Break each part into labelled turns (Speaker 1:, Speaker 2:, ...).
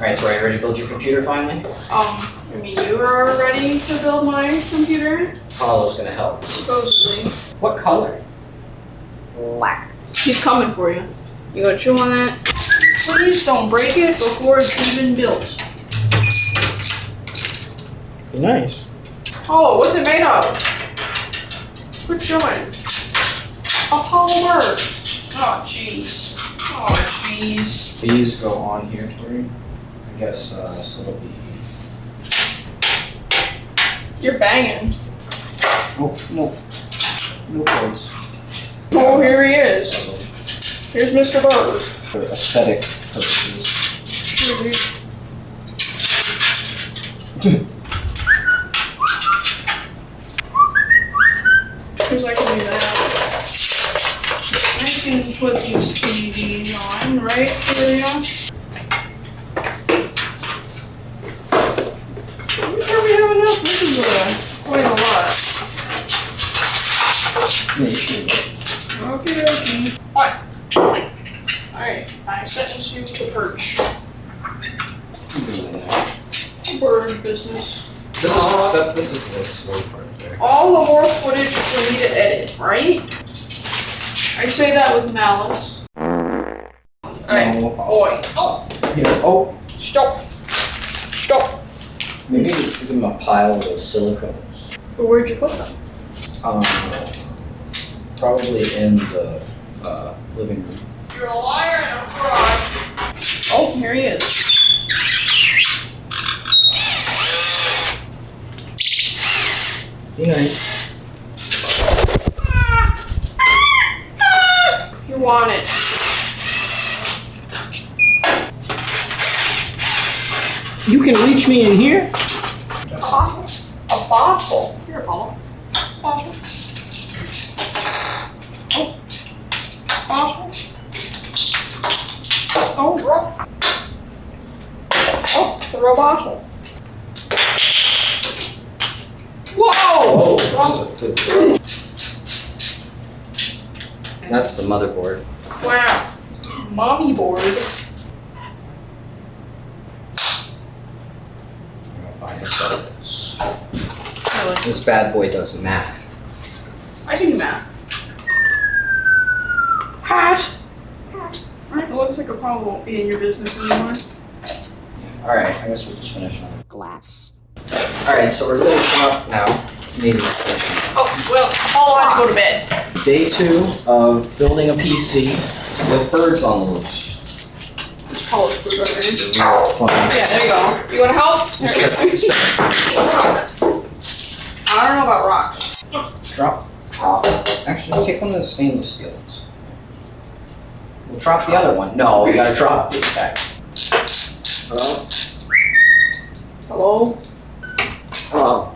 Speaker 1: Alright, Tori, ready to build your computer finally?
Speaker 2: I mean, you are ready to build my computer?
Speaker 1: Apollo's gonna help.
Speaker 2: Supposedly.
Speaker 1: What color?
Speaker 2: Black. He's coming for you. You gonna chew on that? Please don't break it before it's even built.
Speaker 1: Be nice.
Speaker 2: Oh, what's it made of? Quit chewing. Apollo bird. Oh, jeez. Oh, jeez.
Speaker 1: These go on here, Tori. I guess, so it'll be...
Speaker 2: You're banging.
Speaker 1: Oh, no. No codes.
Speaker 2: Oh, here he is. Here's Mr. Bird.
Speaker 1: For aesthetic purposes.
Speaker 2: Sure, dude. Because I can do that. I can put these CDs on, right? Here we go. I'm sure we have enough. This is quite a lot.
Speaker 1: Yeah, you should.
Speaker 2: Okay. What? Alright, I sentence you to perch. Bird business.
Speaker 1: This is the slow part there.
Speaker 2: All the more footage for me to edit, right? I say that with malice. Alright,
Speaker 1: No.
Speaker 2: boy. Oh!
Speaker 1: Here. Oh!
Speaker 2: Stop! Stop!
Speaker 1: Maybe just give them a pile of those silicones.
Speaker 2: But where'd you put them?
Speaker 1: Probably in the living room.
Speaker 2: You're a liar and a fraud. Oh, here he is.
Speaker 1: Be nice.
Speaker 2: You want it.
Speaker 1: You can reach me in here?
Speaker 2: A bottle. A bottle. Here, Apollo. Bottle. Oh. Bottle. Oh. Oh, throw a bottle. Whoa!
Speaker 1: Oh, that's the motherboard.
Speaker 2: Wow. Mommy board.
Speaker 1: I'm gonna find the stars.
Speaker 2: Really?
Speaker 1: This bad boy does math.
Speaker 2: I can do math. Hat! Alright, it looks like it probably won't be in your business anymore.
Speaker 1: Alright, I guess we'll just finish on
Speaker 3: Glass.
Speaker 1: Alright, so we're finishing up now. Maybe we're finishing.
Speaker 2: Oh, well, Apollo had to go to bed.
Speaker 1: Day 2 of building a PC with birds on the loose.
Speaker 2: It's Apollo's screwdriver.
Speaker 1: Real fun.
Speaker 2: Yeah, there you go. You wanna help? There you go. I don't know about rocks.
Speaker 1: Drop. Actually, take one of the stainless steels. We'll drop the other one. No, we gotta drop it back. Hello?
Speaker 2: Hello?
Speaker 1: Hello.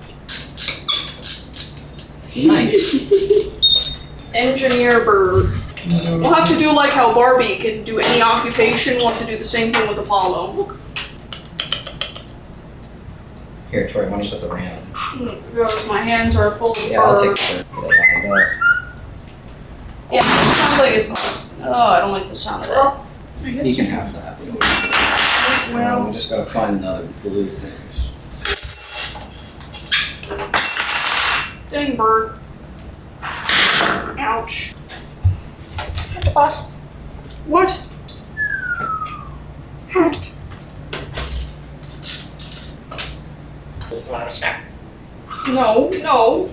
Speaker 1: Nice.
Speaker 2: Engineer bird. We'll have to do like how Barbie can do any occupation. We'll have to do the same thing with Apollo.
Speaker 1: Here, Tori, why don't you put the RAM?
Speaker 2: Because my hands are full of
Speaker 1: Yeah, I'll take
Speaker 2: bird.
Speaker 1: the lined up.
Speaker 2: Yeah, it sounds like it's not. Oh, I don't like the sound of that. I guess
Speaker 1: You can have that.
Speaker 2: Well,
Speaker 1: We just gotta find the blue things.
Speaker 2: dang bird. Ouch. What? What? Hat. No, no.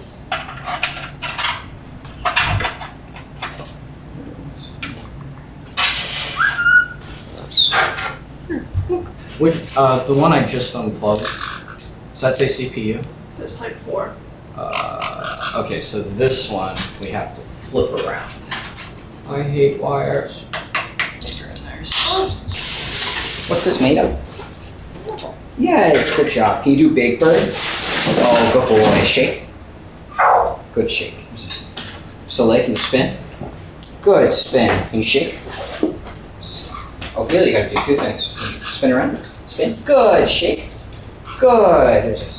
Speaker 1: Which, the one I just unplugged, does that say CPU?
Speaker 2: This type 4.
Speaker 1: Okay, so this one we have to flip around. I hate wires. You're in there. What's this made of? Yes, good job. Can you do Big Bird? Oh, good boy. Shake. Good shake. Soleil, can you spin? Good spin. Can you shake? Ophelia, you gotta do 2 things. Spin around. Spin. Good. Shake. Good. There's this.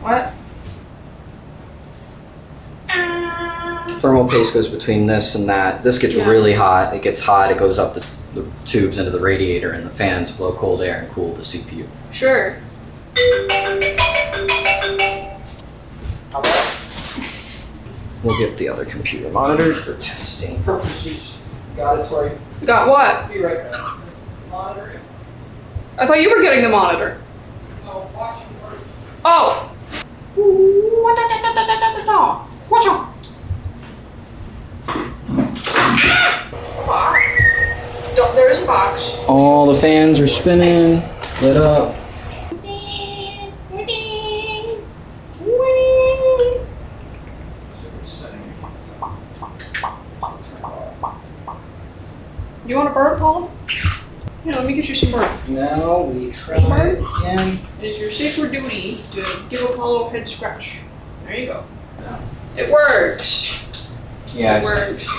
Speaker 2: What?
Speaker 1: thermal paste goes between this and that. This gets
Speaker 2: Yeah.
Speaker 1: really hot. It gets hot. It goes up the tubes into the radiator, and the fans blow cold air and cool the CPU.
Speaker 2: Sure.
Speaker 1: We'll get the other computer monitors for testing purposes. Got it, Tori?
Speaker 2: Got what?
Speaker 1: Be right back. Monitor it.
Speaker 2: I thought you were getting the monitor.
Speaker 1: No, watch it first.
Speaker 2: Oh. Watch out. There's a box.
Speaker 1: All the fans are spinning, lit up.
Speaker 2: You want a bird, Paul? Here, let me get you some bird.
Speaker 1: Now we try
Speaker 2: Bird?
Speaker 1: again.
Speaker 2: It is your sacred duty to give Apollo a head scratch. There you go.
Speaker 1: Yeah.
Speaker 2: It works.
Speaker 1: Yeah,
Speaker 2: It works.